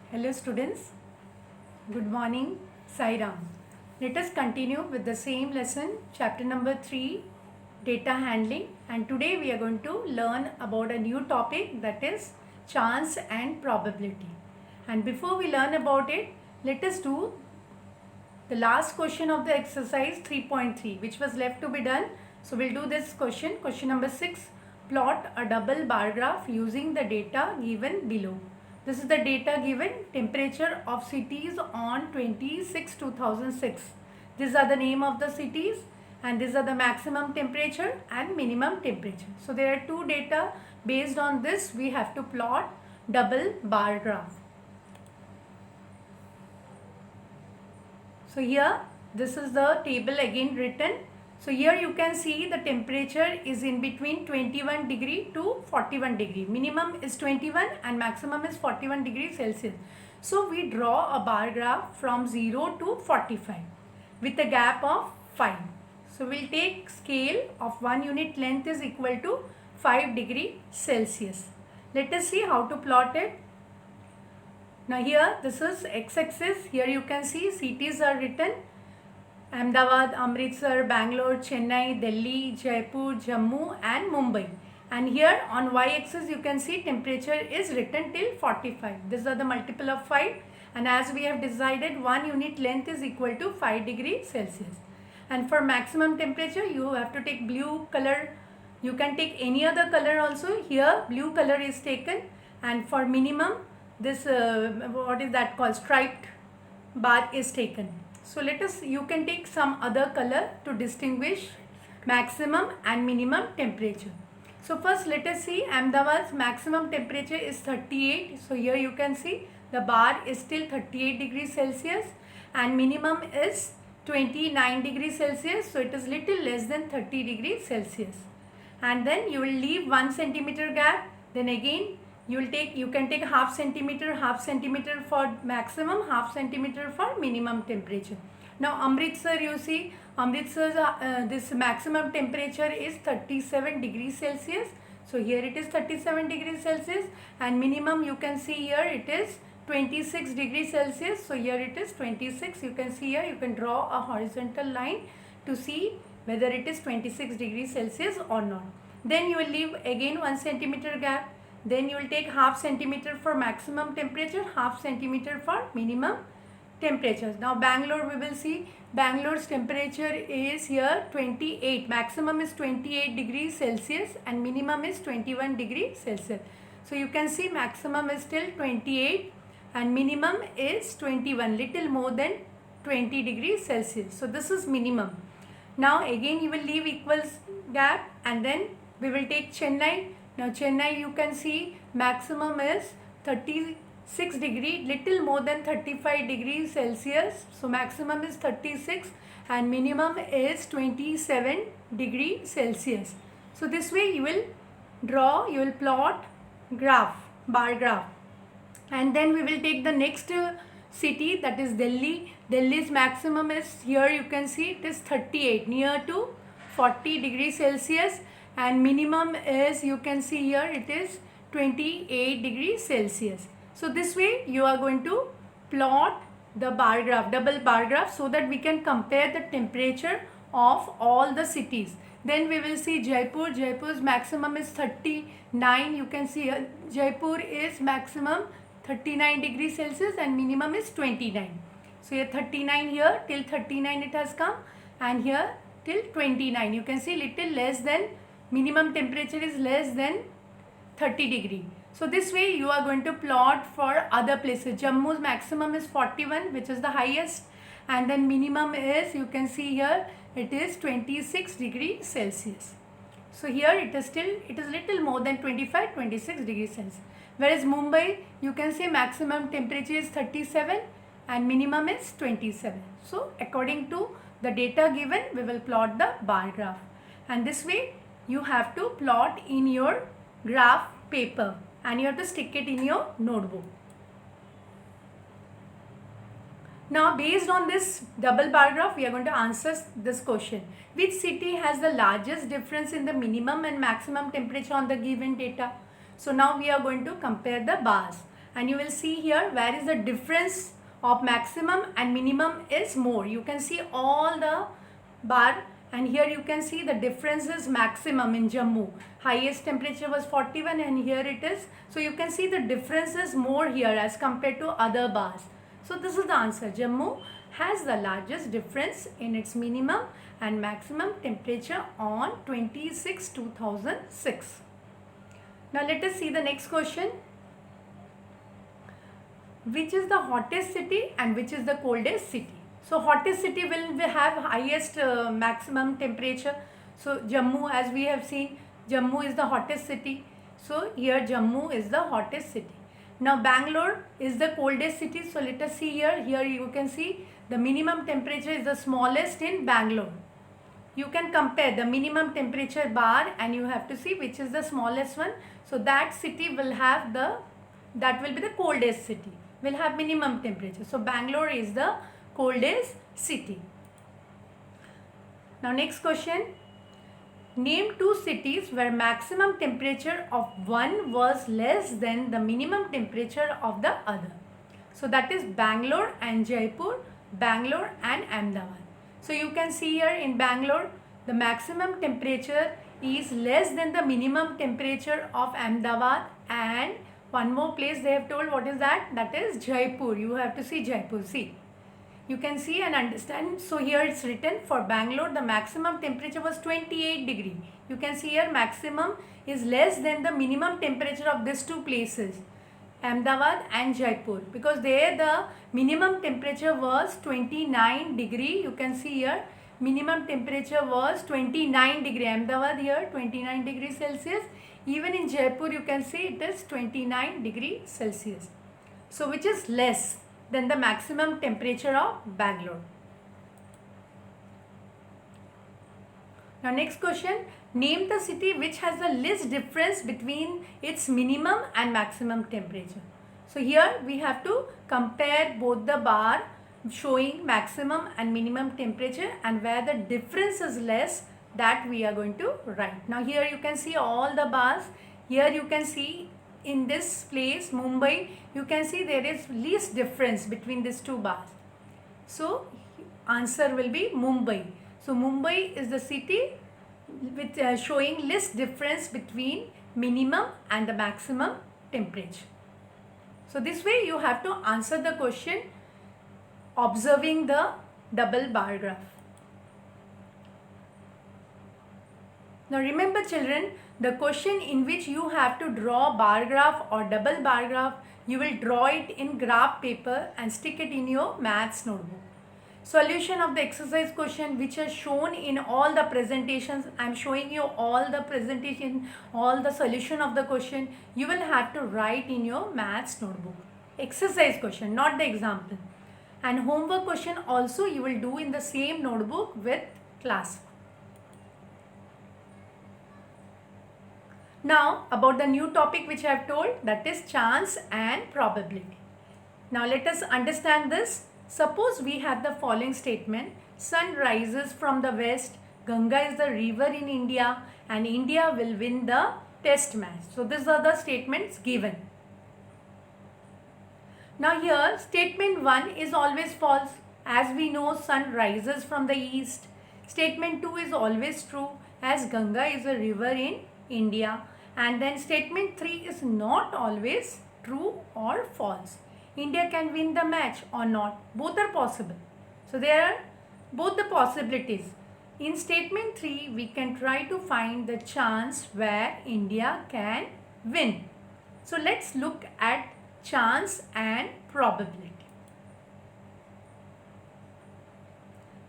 Hello students, good morning, Sai Ram. Let us continue with the same lesson, chapter number 3, data handling, and today we are going to learn about a new topic, that is chance and probability. And before we learn about it, let us do the last question of the exercise 3.3, which was left to be done. So we'll do this question number 6. Plot a double bar graph using the data given below. This is the data given: temperature of cities on 26/2006. These are the name of the cities, and these are the maximum temperature and minimum temperature. So there are two data. Based on this, we have to plot double bar graph. So here this is the table again written. So here you can see the temperature is in between 21 degree to 41 degree. Minimum is 21 and maximum is 41 degrees Celsius. So we draw a bar graph from 0 to 45 with a gap of 5. So we'll take scale of 1 unit length is equal to 5 degree Celsius. Let us see how to plot it. Now here this is x-axis. Here you can see cities are written: Ahmedabad, Amritsar, Bangalore, Chennai, Delhi, Jaipur, Jammu and Mumbai. And here on y-axis you can see temperature is written till 45. These are the multiple of 5, and as we have decided 1 unit length is equal to 5 degrees Celsius. And for maximum temperature you have to take blue color. You can take any other color also. Here blue color is taken, and for minimum this what is that called, striped bar is taken. So let us, you can take some other color to distinguish maximum and minimum temperature. So first let us see Ahmedabad's maximum temperature is 38. So here you can see the bar is still 38 degrees Celsius and minimum is 29 degrees Celsius. So it is little less than 30 degrees Celsius. And then you will leave 1 centimeter gap. Then again you can take half centimeter for maximum, half centimeter for minimum temperature. Now Amritsar, you see Amritsar's this maximum temperature is 37 degrees Celsius. So here it is 37 degrees Celsius, and minimum you can see here it is 26 degrees Celsius. So here it is 26. You can see here, you can draw a horizontal line to see whether it is 26 degrees Celsius or not. Then you will leave again 1 centimeter gap. Then you will take half centimeter for maximum temperature, half centimeter for minimum temperatures. Now Bangalore, we will see Bangalore's temperature is here 28. Maximum is 28 degrees Celsius and minimum is 21 degrees Celsius. So you can see maximum is still 28 and minimum is 21, little more than 20 degrees Celsius. So this is minimum. Now again you will leave equals gap, and then we will take Chennai. Now Chennai, you can see maximum is 36 degree, little more than 35 degrees Celsius. So maximum is 36 and minimum is 27 degrees Celsius. So this way you will plot graph, bar graph. And then we will take the next city, that is Delhi. Delhi's maximum is, here you can see it is 38, near to 40 degrees Celsius. And minimum is, you can see here it is 28 degrees Celsius. So this way you are going to plot the bar graph, double bar graph, so that we can compare the temperature of all the cities. Then we will see Jaipur. Jaipur's maximum is 39. You can see here Jaipur is maximum 39 degrees Celsius and minimum is 29. So here 39, here till 39 it has come, and here till 29. You can see little less than, minimum temperature is less than 30 degree. So this way you are going to plot for other places. Jammu's maximum is 41, which is the highest, and then minimum is, you can see here it is 26 degrees Celsius. So here it is little more than 26 degrees Celsius. Whereas Mumbai, you can say maximum temperature is 37 and minimum is 27. So according to the data given, we will plot the bar graph, and this way you have to plot in your graph paper and you have to stick it in your notebook. Now based on this double bar graph, we are going to answer this question: which city has the largest difference in the minimum and maximum temperature on the given data? So now we are going to compare the bars, and you will see here where is the difference of maximum and minimum is more. You can see all the bar, and here you can see the difference is maximum in Jammu. Highest temperature was 41 and here it is. So you can see the difference is more here as compared to other bars. So this is the answer. Jammu has the largest difference in its minimum and maximum temperature on 26/2006. Now let us see the next question. Which is the hottest city and which is the coldest city? So hottest city will have highest maximum temperature. So Jammu, as we have seen, Jammu is the hottest city. So here Jammu is the hottest city. Now Bangalore is the coldest city. So let us see here. Here you can see the minimum temperature is the smallest in Bangalore. You can compare the minimum temperature bar and you have to see which is the smallest one. So that city will have that will be the coldest city. Will have minimum temperature. So Bangalore is the coldest city. Now next question. Name two cities where maximum temperature of one was less than the minimum temperature of the other. So that is Bangalore and Jaipur, Bangalore and Ahmedabad. So you can see here in Bangalore the maximum temperature is less than the minimum temperature of Ahmedabad, and one more place they have told, what is that? That is Jaipur. You have to see Jaipur. See. You can see and understand. So here it's written for Bangalore the maximum temperature was 28 degree. You can see here maximum is less than the minimum temperature of these two places, Ahmedabad and Jaipur, because there the minimum temperature was 29 degree. You can see here minimum temperature was 29 degree. Ahmedabad here 29 degrees Celsius. Even in Jaipur you can see it is 29 degree Celsius. So which is less than the maximum temperature of Bangalore. Now next question. Name the city which has the least difference between its minimum and maximum temperature. So here we have to compare both the bar showing maximum and minimum temperature, and where the difference is less, that we are going to write. Now here you can see all the bars. Here you can see in this place Mumbai, you can see there is least difference between these two bars. So answer will be Mumbai. So Mumbai is the city with showing least difference between minimum and the maximum temperature. So this way you have to answer the question observing the double bar graph. Now remember children, the question in which you have to draw bar graph or double bar graph, you will draw it in graph paper and stick it in your maths notebook. Solution of the exercise question which is shown in all the presentations. I am showing you all the presentation, all the solution of the question. You will have to write in your maths notebook. Exercise question, not the example. And homework question also you will do in the same notebook with class. Now about the new topic which I have told, that is chance and probability. Now let us understand this. Suppose we have the following statement. Sun rises from the west, Ganga is the river in India, and India will win the test match. So these are the statements given. Now here statement 1 is always false. As we know, sun rises from the east. Statement 2 is always true, as Ganga is a river in India. And then statement 3 is not always true or false. India can win the match or not. Both are possible. So there are both the possibilities. In statement 3, we can try to find the chance where India can win. So let's look at chance and probability.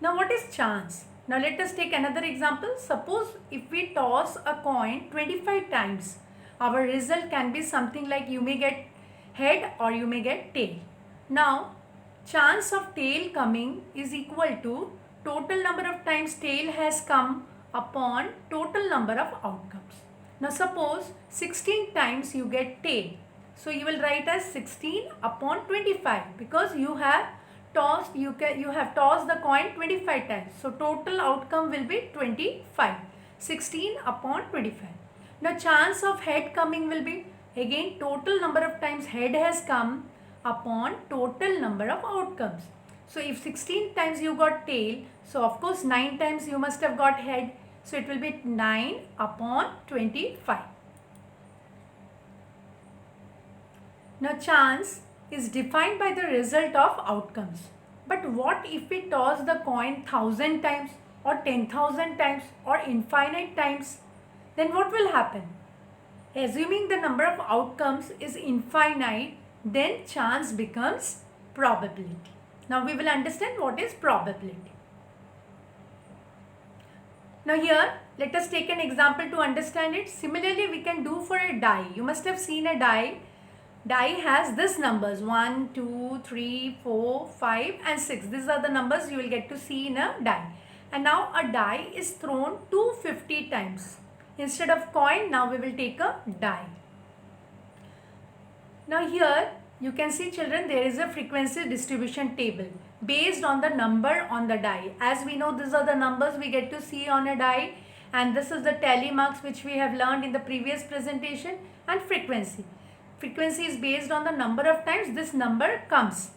Now what is chance? Now let us take another example. Suppose if we toss a coin 25 times, our result can be something like you may get head or you may get tail. Now chance of tail coming is equal to total number of times tail has come upon total number of outcomes. Now suppose 16 times you get tail. So you will write as 16 upon 25 because you have tossed the coin 25 times. So total outcome will be 25. 16 upon 25. Now chance of head coming will be Again, total number of times head has come upon total number of outcomes. So if 16 times you got tail, so of course 9 times you must have got head. So it will be 9 upon 25. Now chance is defined by the result of outcomes. But what if we toss the coin 1000 times or 10,000 times or infinite times? Then what will happen? Assuming the number of outcomes is infinite, then chance becomes probability. Now we will understand what is probability. Now here, let us take an example to understand it. Similarly, we can do for a die. You must have seen a die. Die has this numbers 1, 2, 3, 4, 5 and 6. These are the numbers you will get to see in a die. And now a die is thrown 250 times. Instead of coin, now we will take a die. Now here you can see, children, there is a frequency distribution table based on the number on the die. As we know, these are the numbers we get to see on a die, and this is the tally marks which we have learned in the previous presentation. And frequency. Frequency is based on the number of times this number comes.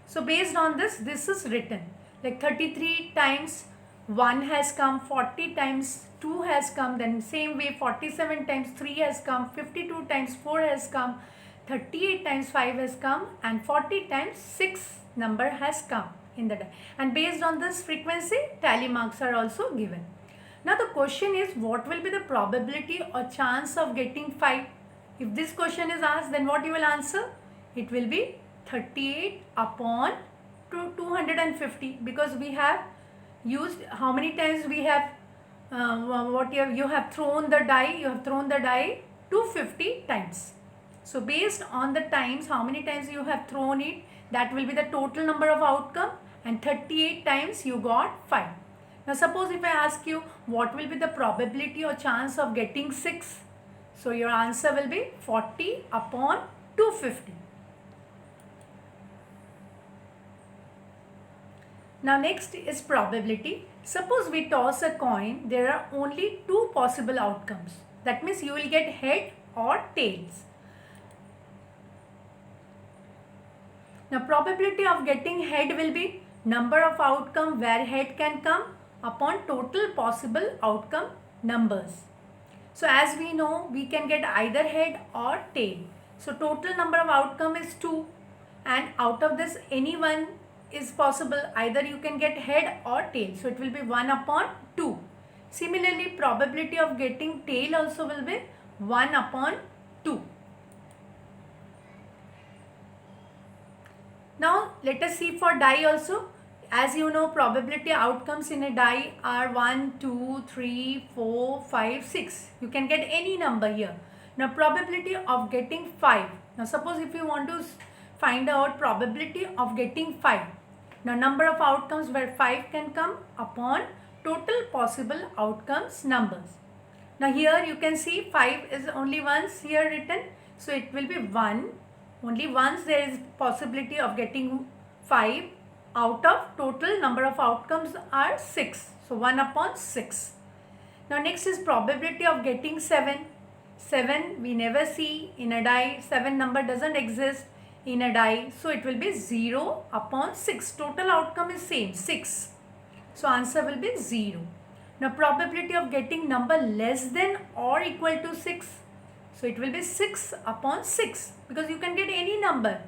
So based on this is written. Like 33 times 1 has come, 40 times 2 has come, then same way 47 times 3 has come, 52 times 4 has come, 38 times 5 has come, and 40 times 6 number has come in the die. And based on this frequency, tally marks are also given. Now the question is, what will be the probability or chance of getting 5? If this question is asked, then what you will answer? It will be 38 upon 250, because we have used, how many times we have, you have thrown the die, 250 times. So based on the times, how many times you have thrown it, that will be the total number of outcome, and 38 times you got 5. Now suppose if I ask you, what will be the probability or chance of getting 6? So your answer will be 40 upon 250. Now next is probability. Suppose we toss a coin, there are only 2 possible outcomes. That means you will get head or tails. Now probability of getting head will be number of outcome where head can come upon total possible outcome numbers. So as we know, we can get either head or tail. So total number of outcome is 2, and out of this any one is possible. Either you can get head or tail. So it will be 1 upon 2. Similarly, probability of getting tail also will be 1 upon 2. Now let us see for die also. As you know, probability outcomes in a die are 1, 2, 3, 4, 5, 6. You can get any number here. Now probability of getting 5. Now suppose if you want to find out probability of getting 5. Now number of outcomes where 5 can come upon total possible outcomes numbers. Now here you can see 5 is only once here written. So it will be 1. Only once there is possibility of getting 5. Out of total number of outcomes are 6. So 1 upon 6. Now next is probability of getting 7. 7 we never see in a die. 7 number doesn't exist in a die. So it will be 0 upon 6. Total outcome is same, 6. So answer will be 0. Now probability of getting number less than or equal to 6. So it will be 6 upon 6, because you can get any number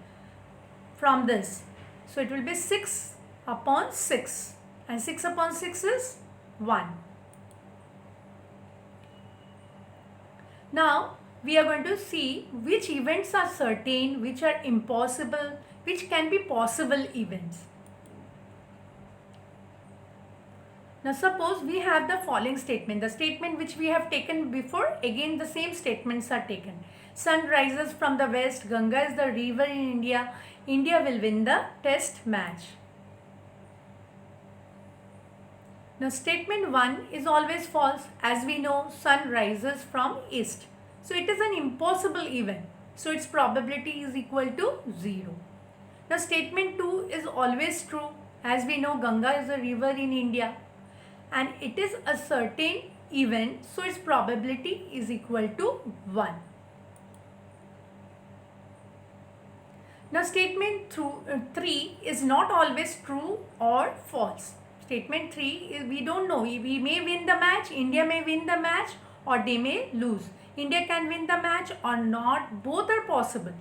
from this. So it will be 6 upon 6, and 6 upon 6 is 1. Now we are going to see which events are certain, which are impossible, which can be possible events. Now suppose we have the following statement, the statement which we have taken before, again the same statements are taken. Sun rises from the west, Ganga is the river in India, India will win the test match. Now statement 1 is always false. As we know, sun rises from east. So it is an impossible event. So its probability is equal to 0. Now statement 2 is always true. As we know, Ganga is a river in India, and it is a certain event, so its probability is equal to 1. Now statement 3 is not always true or false. Statement 3 is we don't know. We may win the match, India may win the match, or they may lose. India can win the match or not. Both are possible.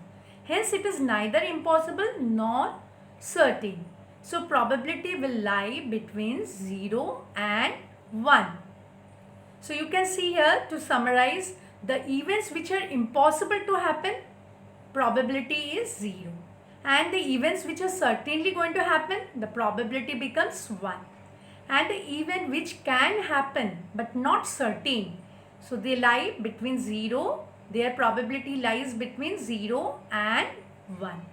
Hence it is neither impossible nor certain. So probability will lie between 0 and 1. So you can see here, to summarize, the events which are impossible to happen, probability is 0. And the events which are certainly going to happen, the probability becomes 1. And the event which can happen but not certain, so they lie between 0, their probability lies between 0 and 1.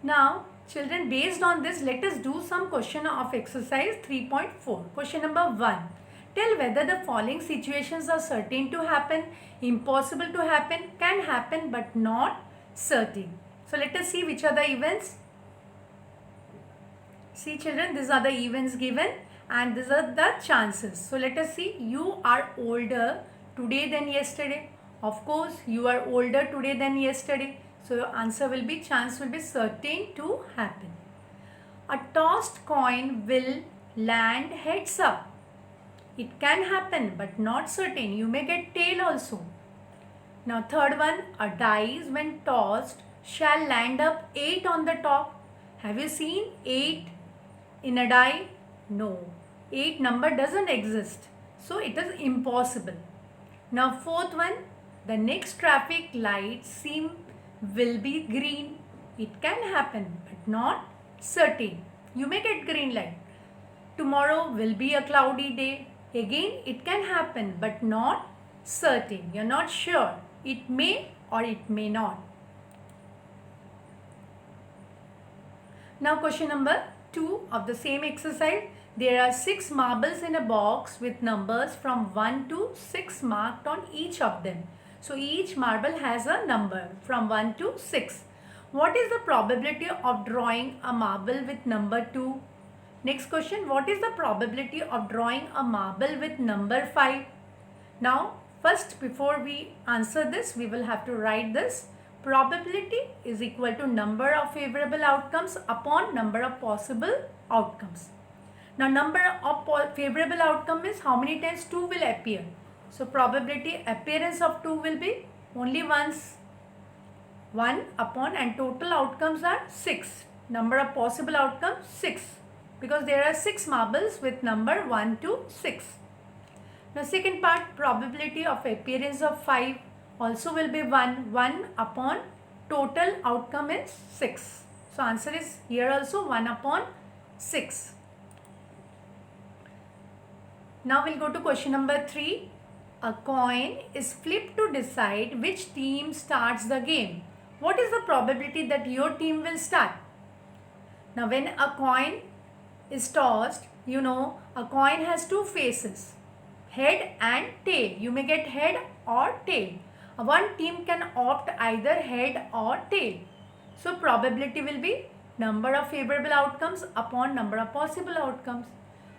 Now children, based on this, let us do some question of exercise 3.4. Question number 1. Tell whether the following situations are certain to happen, impossible to happen, can happen but not certain. So let us see which are the events. See children, these are the events given and these are the chances. So let us see. You are older today than yesterday. Of course, you are older today than yesterday. So your answer will be, chance will be certain to happen. A tossed coin will land heads up. It can happen but not certain. You may get tail also. Now third one, a dice when tossed shall land up 8 on the top. Have you seen 8 in a die? No. 8 number doesn't exist. So it is impossible. Now fourth one, the next traffic light will be green. It can happen but not certain. You may get green light. Tomorrow will be a cloudy day. Again, it can happen but not certain. You're not sure. It may or it may not. Now question number 2 of the same exercise. There are 6 marbles in a box with numbers from 1 to 6 marked on each of them. So each marble has a number from 1 to 6. What is the probability of drawing a marble with number 2? Next question, what is the probability of drawing a marble with number 5? Now, first before we answer this, we will have to write this. Probability is equal to number of favorable outcomes upon number of possible outcomes. Now, number of favorable outcome is how many times 2 will appear. So, probability appearance of 2 will be only once. 1 upon, and total outcomes are 6. Number of possible outcomes 6. Because there are 6 marbles with number 1 to 6. Now second part, probability of appearance of 5 also will be 1. 1 upon total outcome is 6. So answer is here also 1 upon 6. Now we'll go to question number 3. A coin is flipped to decide which team starts the game. What is the probability that your team will start? Now when a coin is tossed, you know a coin has 2 faces, head and tail. You may get head or tail. One team can opt either head or tail. So probability will be number of favorable outcomes upon number of possible outcomes.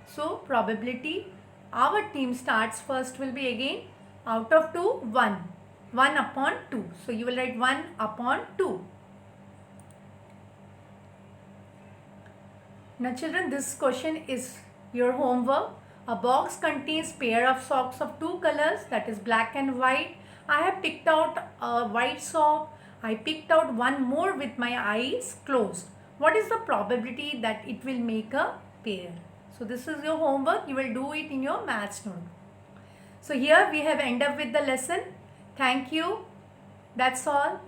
So probability our team starts first will be again out of 2, 1. 1 upon 2. So you will write 1 upon 2. Now children, this question is your homework. A box contains pair of socks of 2 colors, that is black and white. I have picked out a white sock. I picked out one more with my eyes closed. What is the probability that it will make a pair? So this is your homework. You will do it in your maths note. So here we have ended up with the lesson. Thank you. That's all.